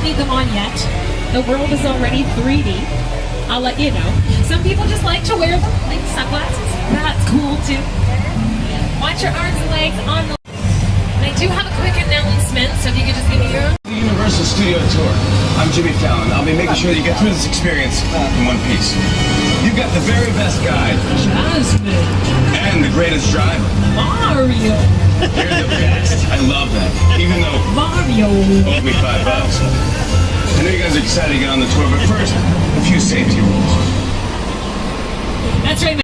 need them on yet. The world is already 3D. I'll let you know. Some people just like to wear them, like sunglasses. That's cool too. Watch your arms and legs on the... And I do have a quick announcement, so if you could just give me your... The Universal Studio Tour. I'm Jimmy Fallon. I'll be making sure that you get through this experience in one piece. You've got the very best guide. Jasmine. And the greatest driver. Mario. You're the best. I love that. Even though... Mario. Owe me $5. I know you guys are excited to get on the tour, but first, a few safety rules. That's right.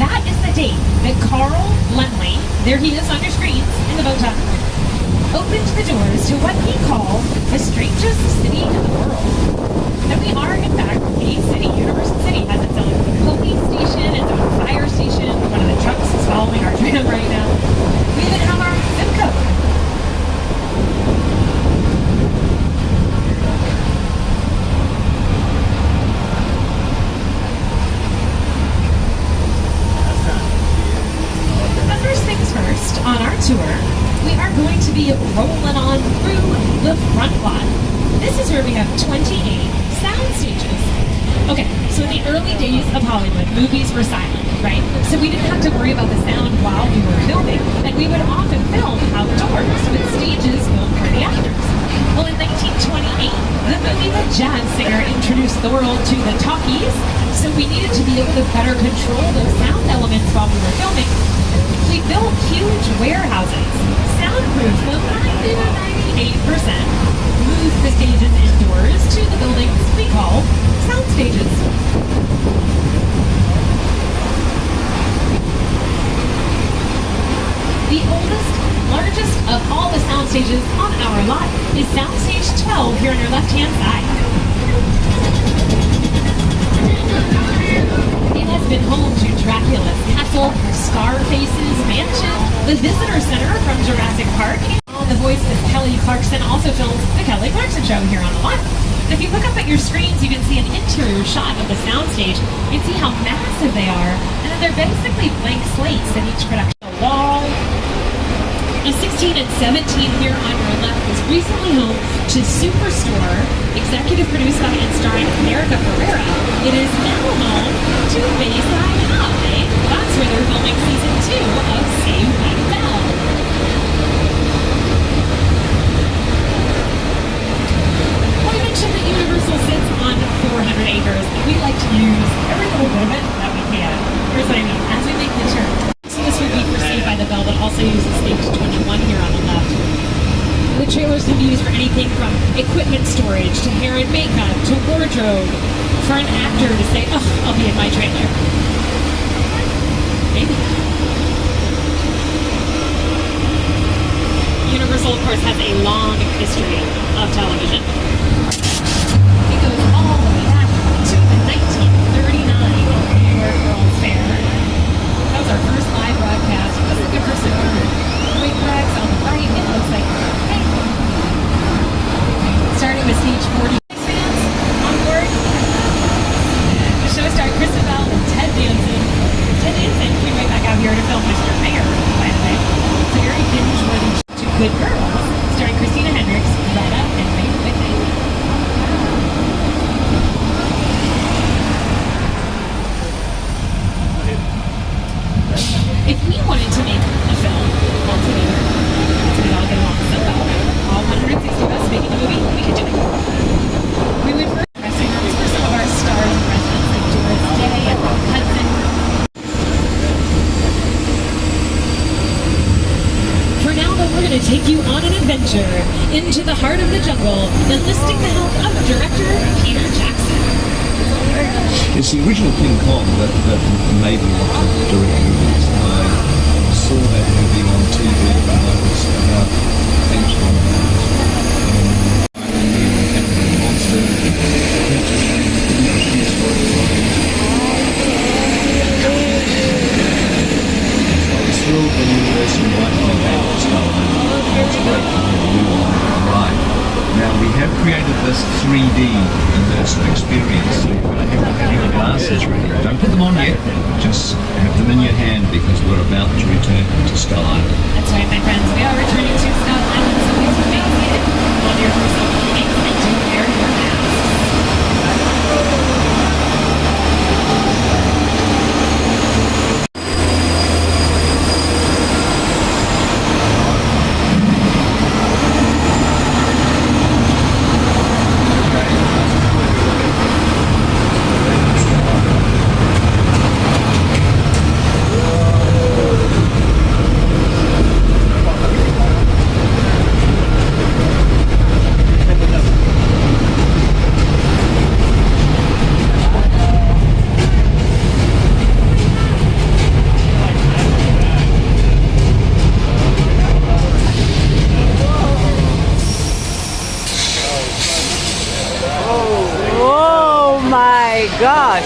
That is the date that Carl Lenley, there he is on your screens in the bow tie, opened the doors to what he called the strangest city in the world. And we are, in fact, a city. Universal City has its own police station, its own fire station. One of the trucks is following our tram right now. We even have our zip code. First, on our tour, we are going to be rolling on through the front lot. This is where we have 28 sound stages. Okay, so in the early days of Hollywood, movies were silent, right? So we didn't have to worry about the sound while we were filming, and we would often film outdoors with stages built for the actors. Well, in 1928, the movie The Jazz Singer introduced the world to the talkies, so we needed to be able to better control those sound elements while we were filming. We built huge warehouses, soundproof them 90 to 98%, moved the stages indoors to the buildings we call sound stages. The oldest, largest of all the sound stages on our lot is Soundstage 12 here on your left-hand side. It has been home to Dracula's castle, Scarface's mansion, the visitor center from Jurassic Park, and the voice of Kelly Clarkson also films The Kelly Clarkson Show here on the lot. If you look up at your screens, you can see an interior shot of the soundstage. You can see how massive they are, and that they're basically blank slates in each production. The wall. Now 16 and 17 here on your left was recently home to Superstore, executive produced by and starring America Ferrera. It is now home to Bayside High. That's where they're filming season 2 of Saved by the Bell. Well, we mentioned that Universal sits on 400 acres, and we like to use every little bit of it that we can. Here's what I mean. As we make the turn, so this would be for Saved by the Bell, but also uses stage 21 here on the left. The trailers can be used for anything from equipment storage to hair and makeup to wardrobe. For an actor to say, oh, I'll be in my trailer. Maybe. Universal, of course, has a long history of television. It goes all the way back to the 1939 New York World's Fair. That was our first live broadcast. Let's look at first quick flags on the right. It looks like okay. Starting with stage 40. Fans on board. The show starred Kristen Bell and Ted Danson. Ted Danson came right back out here to film Mr. Mayor, by the way. It's a very binge-worthy Two Good Girls, starring Christina Hendricks, Retta, and Faith Whitney. If we wanted to make a film all together, so we all get along so well, all 160 of us making a movie, we could do it. We would first dressing rooms for some of our stars and residents like Doris Day and Rob Hudson. For now, though, we're going to take you on an adventure into the heart of the jungle, enlisting the help of director Peter Jackson. It's the original King Kong that made me want to direct movies. I saw that movie on TV when I was about 8 or 9. Monster, I was thrilled when Universal invited me back to start. It was great to have a new ride. Now we have created this 3D immersive experience. So you're going to have your glasses ready. Don't put them on yet. Just have them in your hand because we're about to return to Skull Island. That's right, my friends. We are returning to Skull Island, so please remain seated while your first opening and do air gosh.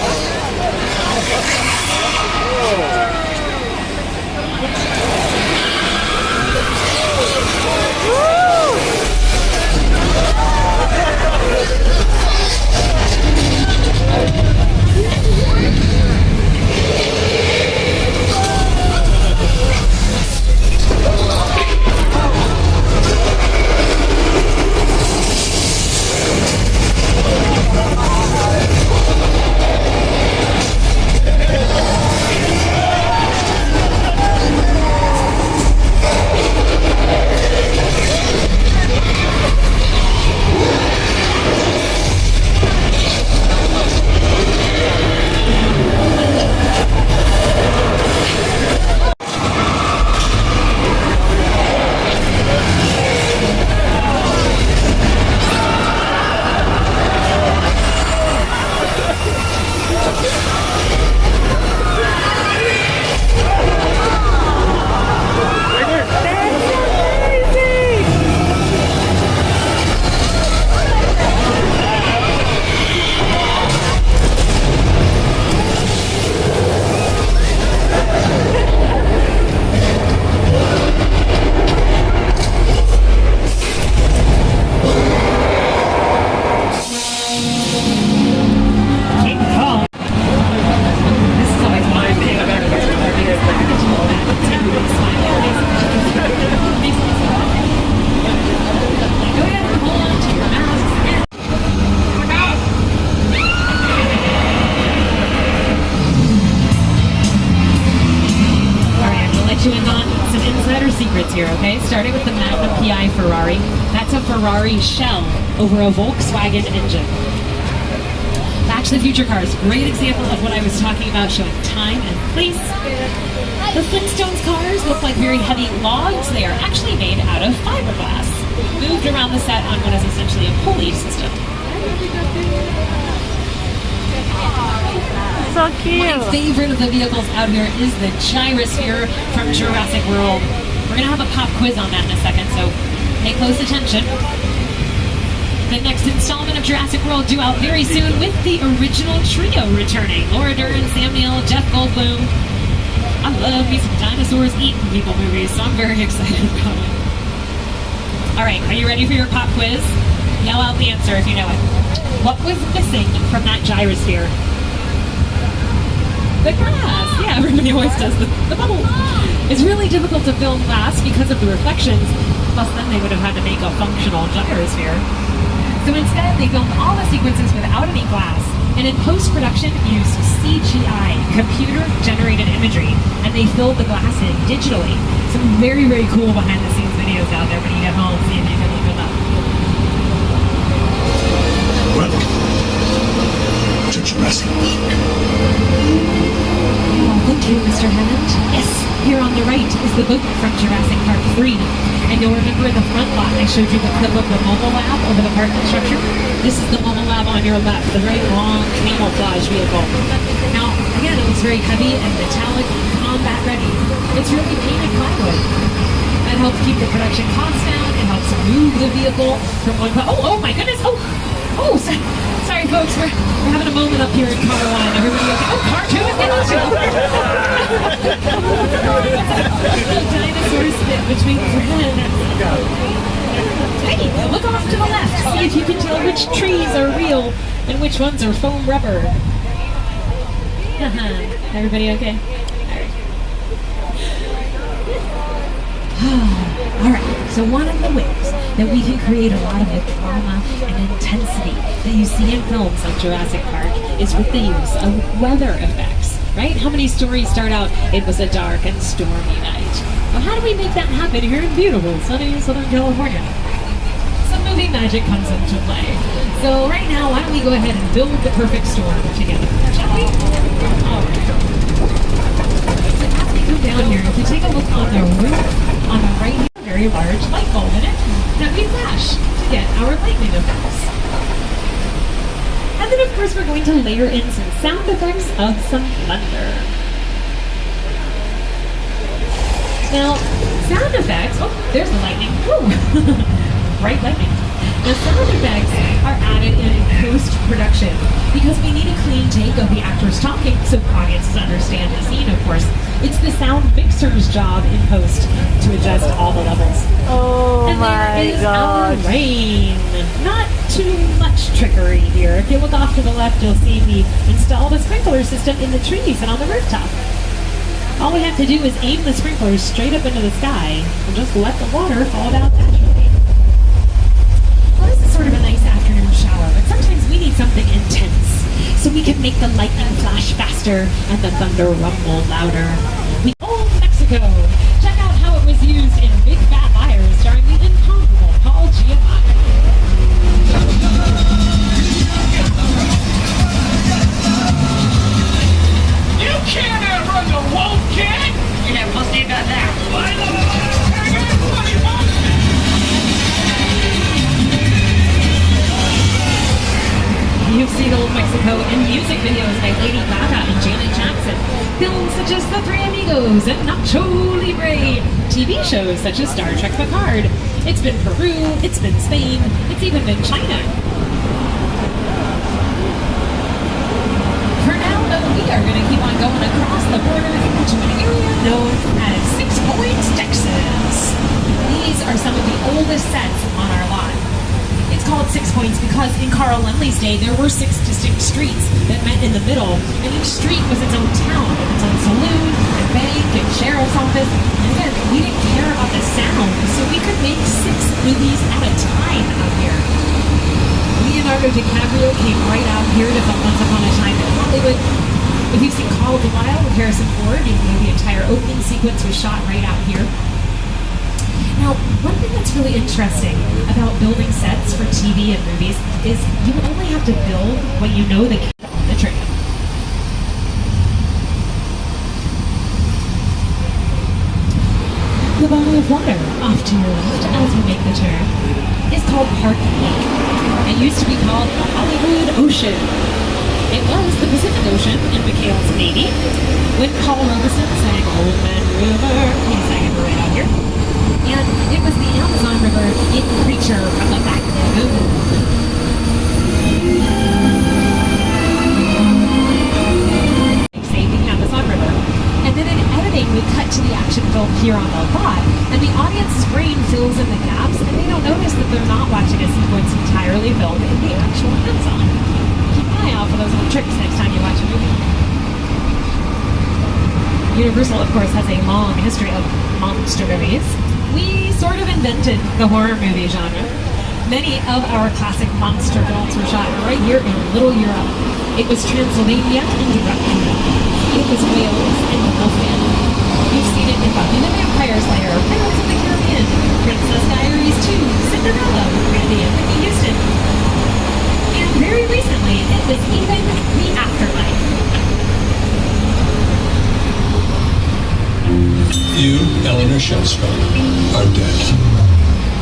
secrets here, okay? Starting with the Magnum Pi Ferrari. That's a Ferrari shell over a Volkswagen engine. Back to the Future cars, great example of what I was talking about, showing time and place. The Flintstones cars look like very heavy logs. They are actually made out of fiberglass, moved around the set on what is essentially a pulley system. So cute. My favorite of the vehicles out here is the gyrosphere from Jurassic World. We're going to have a pop quiz on that in a second, so pay close attention. The next installment of Jurassic World due out very soon with the original trio returning. Laura Dern, Sam Neill, Jeff Goldblum. I love me some dinosaurs eating people movies, so I'm very excited about it. Alright, are you ready for your pop quiz? Yell out the answer if you know it. What was missing from that gyrosphere? The glass! Yeah, everybody always does the bubble. It's really difficult to film glass because of the reflections, plus then they would have had to make a functional gyrosphere. So instead, they filmed all the sequences without any glass, and in post-production used CGI, computer-generated imagery, and they filled the glass in digitally. Some very, very cool behind-the-scenes videos out there when you get home, see if you can look them up. Welcome to Jurassic Park. Oh, thank you, Mr. Hammond. Yes, here on the right is the book from Jurassic Park 3. And you'll remember in the front lot I showed you the clip of the mobile lab over the parking structure. This is the mobile lab on your left, the very long camouflage vehicle. Now, again, it looks very heavy and metallic, combat ready. It's really painted plywood. That helps keep the production costs down. It helps move the vehicle from one part. Oh my goodness! Sorry folks, we're having a moment up here in car one. Everybody okay? Oh, car two is getting dinosaurs spit between friends. Hey, look off to the left. See if you can tell which trees are real and which ones are foam rubber. Everybody okay? Alright, so one of the ways that we can create a lot of the drama and intensity that you see in films like Jurassic Park is with the use of weather effects, right? How many stories start out, it was a dark and stormy night? Well, how do we make that happen here in beautiful sunny Southern California? Some movie magic comes into play. So right now, why don't we go ahead and build the perfect storm together, shall we? Alright. So as we come down here, if you take a look on the roof, on the right here, very large light bulb in it that we flash to get our lightning effects. And then of course we're going to layer in some sound effects of some thunder. Now, sound effects, oh, there's the lightning. Woo! Bright lightning. Now, some of the effects are added in post-production because we need a clean take of the actors talking so audiences understand the scene, of course. It's the sound mixer's job in post to adjust all the levels. Oh And my there is god. our rain. Not too much trickery here. If you look off to the left, you'll see we installed a sprinkler system in the trees and on the rooftop. All we have to do is aim the sprinklers straight up into the sky and just let the water fall down naturally. Well, this is sort of a nice afternoon shower, but sometimes we need something intense so we can make the lightning flash faster and the thunder rumble louder. We old Mexico. Check out how it was used in Big Fat Liars, starring the incomparable Paul Giamatti. You can't outrun the wolf, kid! Yeah, we'll see about that. You've seen Old Mexico in music videos by Lady Gaga and Janet Jackson, films such as The Three Amigos and Nacho Libre, TV shows such as Star Trek Picard. It's been Peru, it's been Spain, it's even been China. For now, though, we are going to keep on going across the border into an area known as 6 Points, Texas. These are some of the oldest sets on our lot. It's called 6 Points because in Carl Laemmle's day, there were 6 distinct streets that met in the middle, and each street was its own town, with its own saloon, and bank, and sheriff's office. And again, we didn't care about the sound, so we could make 6 movies at a time out here. Leonardo DiCaprio came right out here to film Once Upon a Time in Hollywood. If you've seen Call of the Wild with Harrison Ford, you know the entire opening sequence was shot right out here. Now, one thing that's really interesting about building sets for TV and movies is you only have to build what you know the camera on the train. The body of water off to your left as we make the turn is called Park Lake. It used to be called the Hollywood Ocean. It was the Pacific Ocean in McHale's Navy. When Paul Robeson sang Old Man River, he sang it right out here. And it was the Amazon River in Creature from the Black Lagoon. Say the Amazon River. And then in editing, we cut to the action film here on the lot, and the audience's brain fills in the gaps, and they don't notice that they're not watching a sequence entirely filmed in the actual Amazon. Keep an eye out for those little tricks next time you watch a movie. Universal, of course, has a long history of monster movies. We sort of invented the horror movie genre. Many of our classic monster films were shot right here in Little Europe. It was Transylvania and Dracula. It was Wales and Wolfman. You've seen it in Buffy the Vampire Slayer, Pirates of the Caribbean, Princess Diaries 2, Cinderella with Randy and Whitney Houston. And very recently, it was even The Afterlife. You, Eleanor Shellstrop, are dead.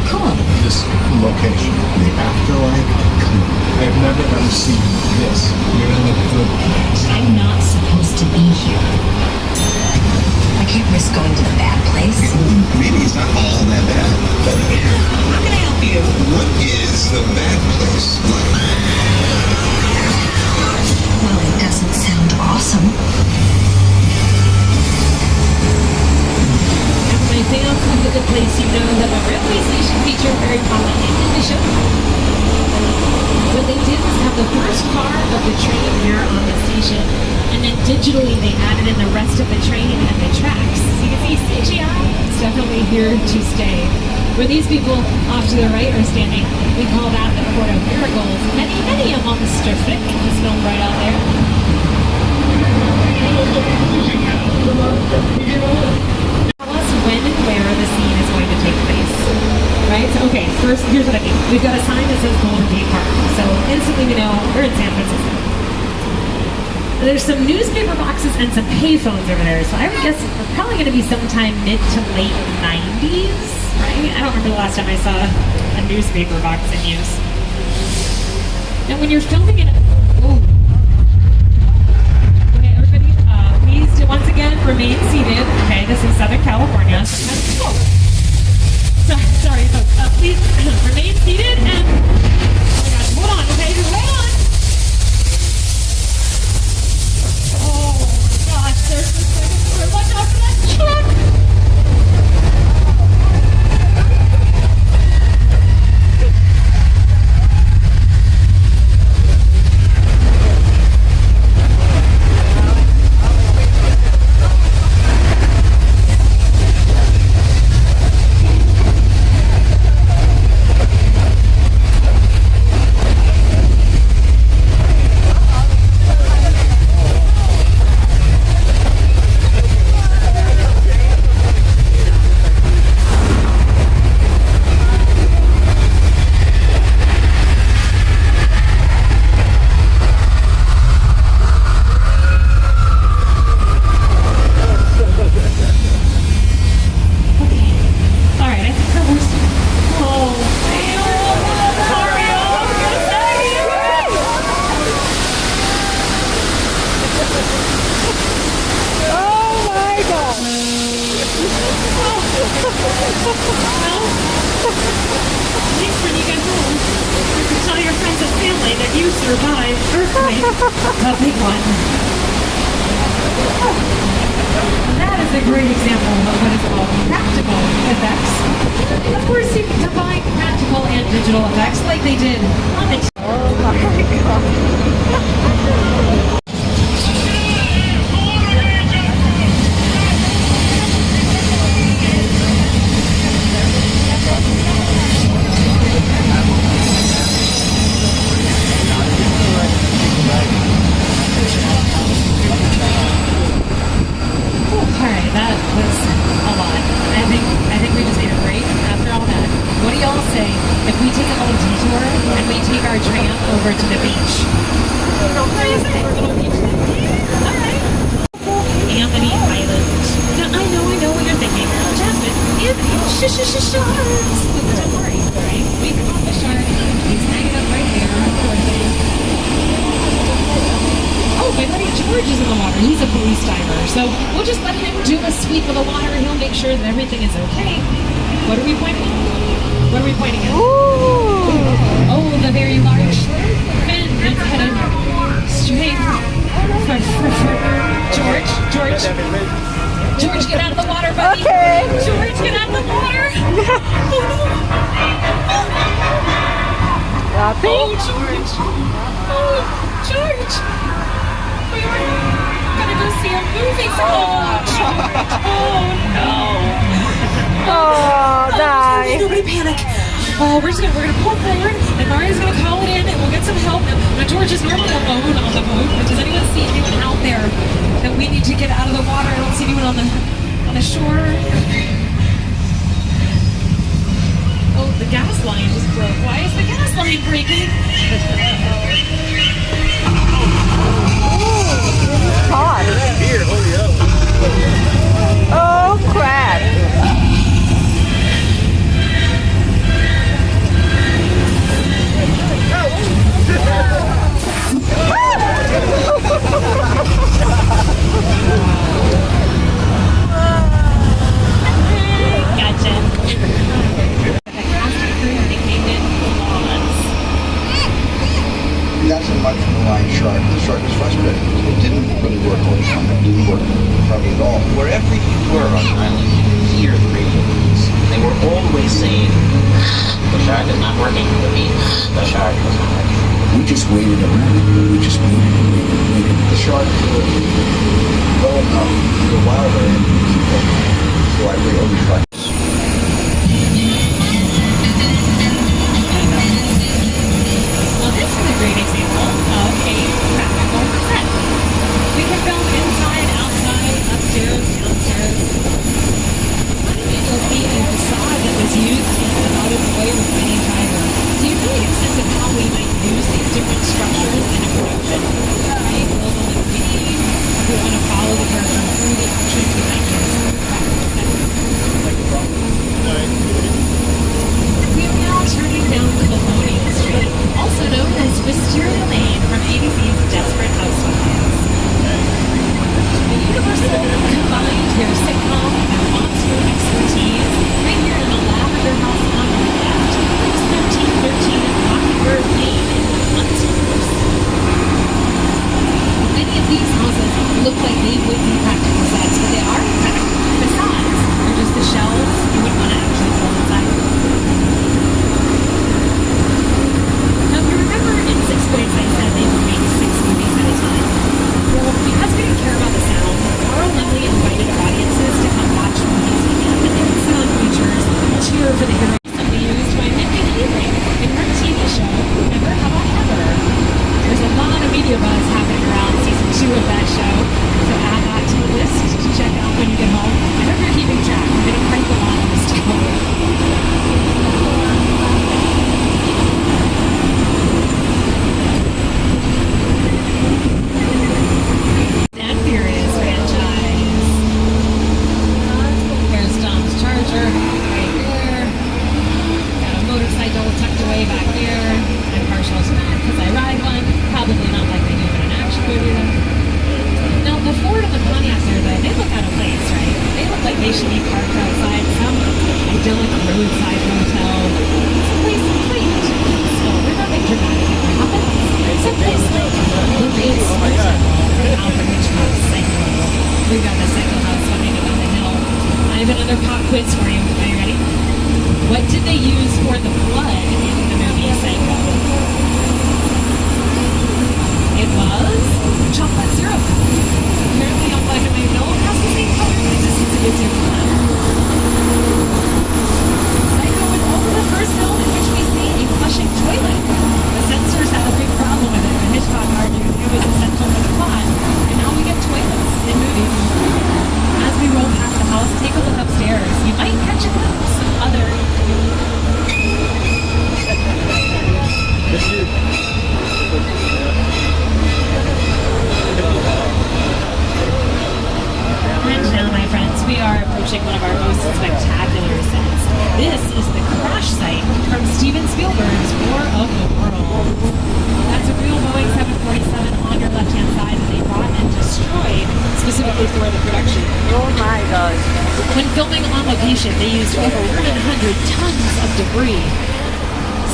Cool. This location, the afterlife, I've never ever seen this. You're in a good place. I'm not supposed to be here. I can't risk going to the bad place. Maybe it's not all that bad. How can I help you? What is the bad place like? Well, it doesn't sound awesome. My fans of The Good Place, you know that the railway station featured very prominently in the show. What they did was have the first car of the train here on the station, and then digitally they added in the rest of the train and the tracks. So you can see CGI is definitely here to stay. Where these people off to the right are standing, we call that the Court of Miracles. Many, many a monster flick is filmed right out there. When and where the scene is going to take place, right? So, okay, first, here's what I mean. We've got a sign that says Golden Gate Park, so instantly we know we're in San Francisco. There's some newspaper boxes and some payphones over there, so I would guess we're probably going to be sometime mid to late 90s, right? I don't remember the last time I saw a newspaper box in use. Now, when you're filming in once again, remain seated. Okay, this is Southern California. Sorry, folks. Please remain seated and right? The big one. That is a great example of what is called practical effects. Of course, you can combine practical and digital effects like they did on the Alright, that was a lot. I think we just ate a break after all that. What do y'all say if we take a little detour and we take our tram over to the beach? What do you say? We're going to beach. Alright. Anthony Island. Now, I know what you're thinking. Jasmine, Anthony, sharks. Don't worry, alright? We caught the shark. He's hanging up right there. Oh, my buddy George is in the water. He's a police diver. So we'll just let him do a sweep of the water and he'll make sure that everything is okay. What are we pointing at? What are we pointing at? Ooh. Oh, the very large fin that's headed straight for George. George, get out of the water, buddy. Okay. George, get out of the water. Oh, no. Oh, George. Oh, George. We were gonna go see a movie. Oh no! Oh, die! Nobody panic. Oh, we're gonna pull forward, and Maria's gonna call it in, and we'll get some help. Now George is normally alone on the boat, but does anyone see anyone out there that we need to get out of the water? I don't see anyone on the shore. Oh, the gas line just broke. Why is the gas line breaking? Hot. Here, hold it up. Oh crap. Gotcha. Not so much from the line shark. The shark was frustrated. It didn't really work all the time. It didn't work probably at all. Wherever you were on the island, you could hear the radio waves. They were always saying, the shark is not working. Repeat, the shark is not working. We just waited around. We just waited. The shark was low enough to go wilder and keep going. So I really always tried. Well, this is a great example of a practical set. We can film inside, outside, upstairs, downstairs. You'll see a facade that was used in an automotive with many drivers. So you really get a sense of how we might use these different structures in a production. Right? Build on the 3D. If we want to follow the character through the actions, we might use practical sets.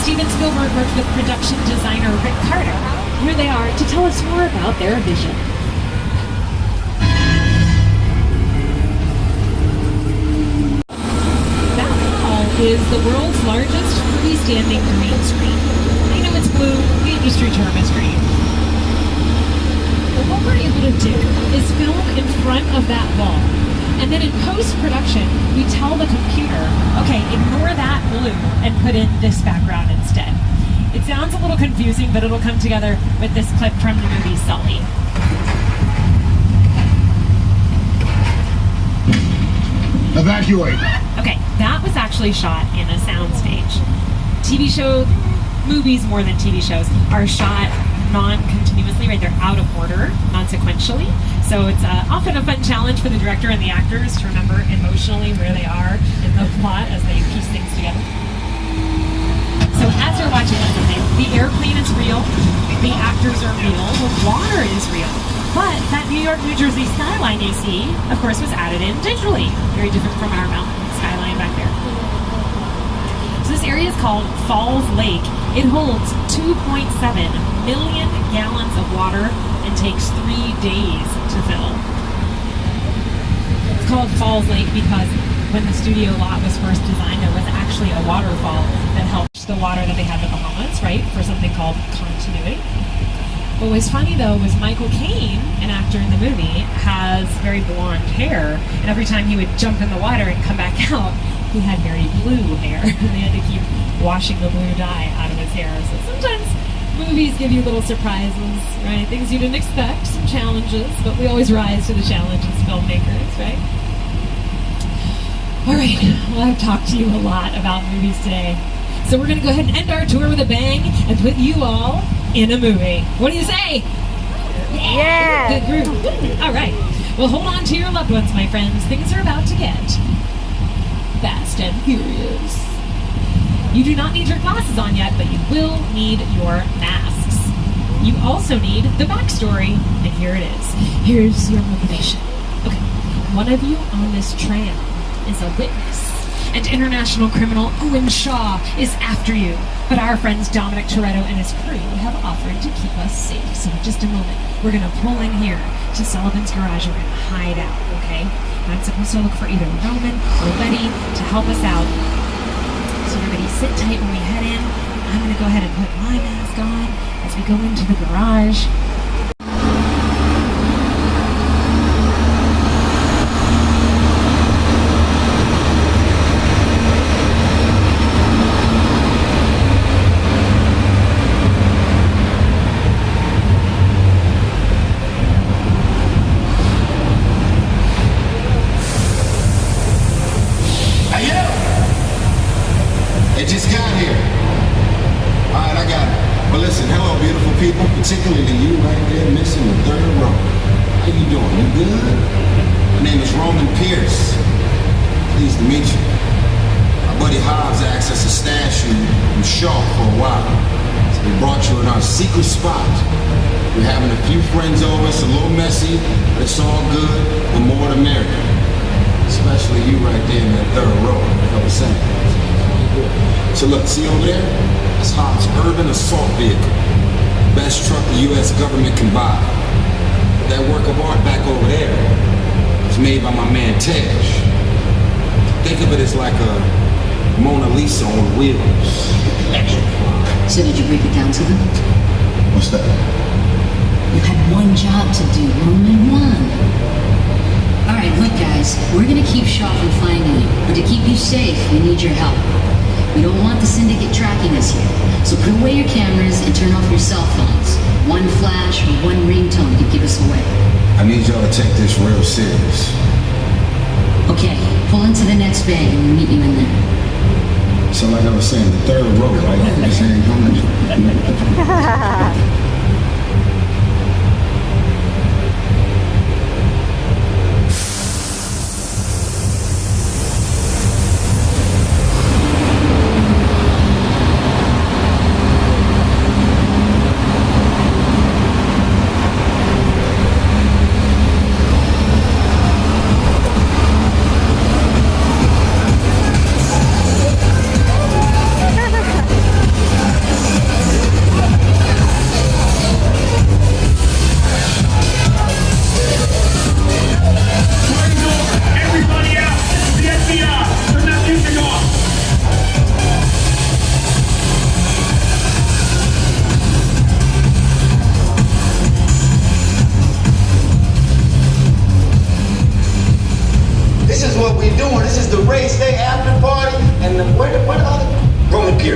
Steven Spielberg worked with production designer Rick Carter. Here they are to tell us more about their vision. That wall is the world's largest freestanding green screen. I know it's blue, the industry term is green. But what we're able to do is film in front of that wall. And then in post-production, we tell the computer, okay, ignore that blue and put in this background instead. It sounds a little confusing, but it'll come together with this clip from the movie Sully. Evacuate. Okay, that was actually shot in a soundstage. TV show, movies more than TV shows, are shot non-continuously, right? They're out of order, non-sequentially. So it's often a fun challenge for the director and the actors to remember emotionally where they are in the plot as they piece things together. So as you're watching this, the airplane is real, the actors are real, the water is real. But that New York, New Jersey skyline you see, of course, was added in digitally. Very different from our mountain skyline back there. So this area is called Falls Lake. It holds 2.7 million gallons of water and takes 3 days to fill. It's called Falls Lake because when the studio lot was first designed, there was actually a waterfall that helped the water that they had in the Bahamas, right, for something called continuity. What was funny though was Michael Caine, an actor in the movie, has very blonde hair, and every time he would jump in the water and come back out, he had very blue hair, and they had to keep washing the blue dye out of his hair. So sometimes movies give you little surprises, right? Things you didn't expect, some challenges, but we always rise to the challenge as filmmakers, right? All right, well, I've talked to you a lot about movies today. So we're going to go ahead and end our tour with a bang and put you all in a movie. What do you say? Yeah! Good group. All right. Well, hold on to your loved ones, my friends. Things are about to get fast and furious. You do not need your glasses on yet, but you will need your masks. You also need the backstory, and here it is. Here's your motivation. Okay, one of you on this tram is a witness, and international criminal Owen Shaw is after you. But our friends Dominic Toretto and his crew have offered to keep us safe. So in just a moment, we're going to pull in here to Sullivan's garage. We're going to hide out, okay? And I'm supposed to look for either Roman or Letty to help us out. So everybody sit tight when we head in. I'm going to go ahead and put my mask on as we go into the garage. Particularly you right there missing the third row. How you doing? You good? My name is Roman Pierce. Pleased to meet you. My buddy Hobbs asked us to stash you in Shaw for a while. So we brought you in our secret spot. We're having a few friends over. It's a little messy, but it's all good. The more the merrier. Especially you right there in that third row. Like I was saying. So look, see over there? That's Hobbs' urban assault vehicle. Best truck the U.S. government can buy. That work of art back over there was made by my man Tej. Think of it as like a Mona Lisa on wheels. So did you break it down to them? What's that? You had one job to do, only one. All right, look guys, we're gonna keep Shaw from finding you, but to keep you safe, we need your help. We don't want the syndicate tracking us here, so put away your cameras and turn off your cell phones. One flash or one ringtone could give us away. I need y'all to take this real serious. Okay, pull into the next bay and we'll meet you in there. So like I was saying, the third row, right? I was saying,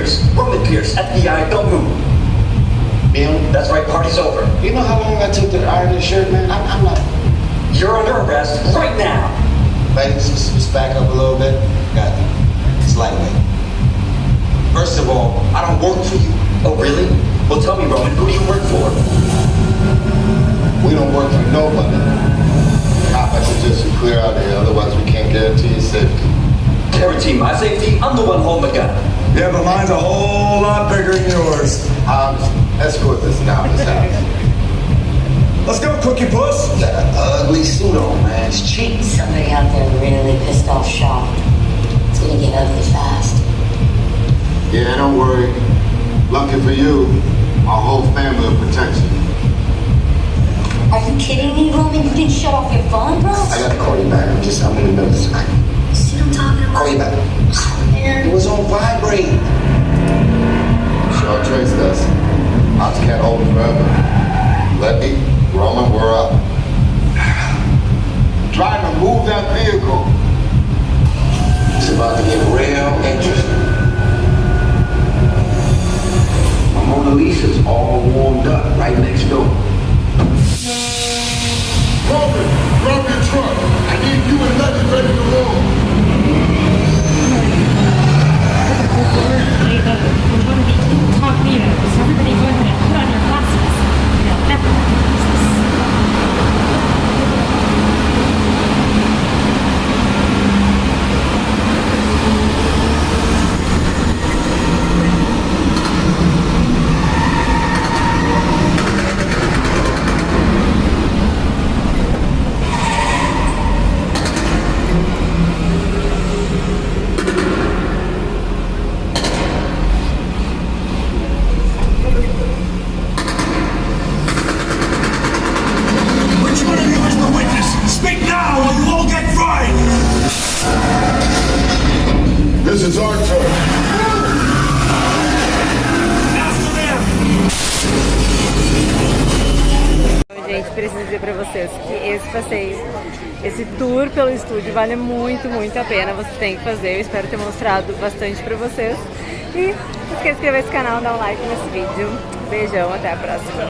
Pierce. Roman Pierce, FBI, don't move. Bill, that's right, party's over. You know how long I took to iron this shirt, man? I'm not... You're under arrest right now. Ladies, just back up a little bit. Got it. It's lightweight. First of all, I don't work for you. Oh, really? Well, tell me, Roman, who do you work for? We don't work for nobody. Cop, I suggest you clear out here, otherwise we can't guarantee your safety. Guarantee my safety? I'm the one holding the gun. Yeah, but mine's a whole lot bigger than yours. Escort this down this house. Let's go, Cookie Puss. Got an ugly suit on, man. It's cheap. Somebody out there really pissed off Shaw. It's gonna get ugly fast. Yeah, don't worry. Lucky for you, our whole family will protect you. Are you kidding me, Roman? You didn't shut off your phone, bro? I gotta call you back. I'm in the middle of this. See what I'm talking about? Call you back. Man. It was on vibrate. Shaw traced us. Ops can't hold it forever. Lucky, Roman, we're up. Trying to move that vehicle. It's about to get real interesting. My Mona Lisa's all warmed up right next door. Roman, grab your truck. I need you and Lucky ready to roll. Talk me about this. Everybody go ahead and put on your glasses. They'll never recognize this. This is our turn. Gente, preciso dizer pra vocês que esse passeio, esse tour pelo estúdio vale muito, muito a pena. Você tem que fazer. Eu espero ter mostrado bastante pra vocês. E não esqueça de se inscrever nesse canal, dar um like nesse vídeo. Beijão, até a próxima.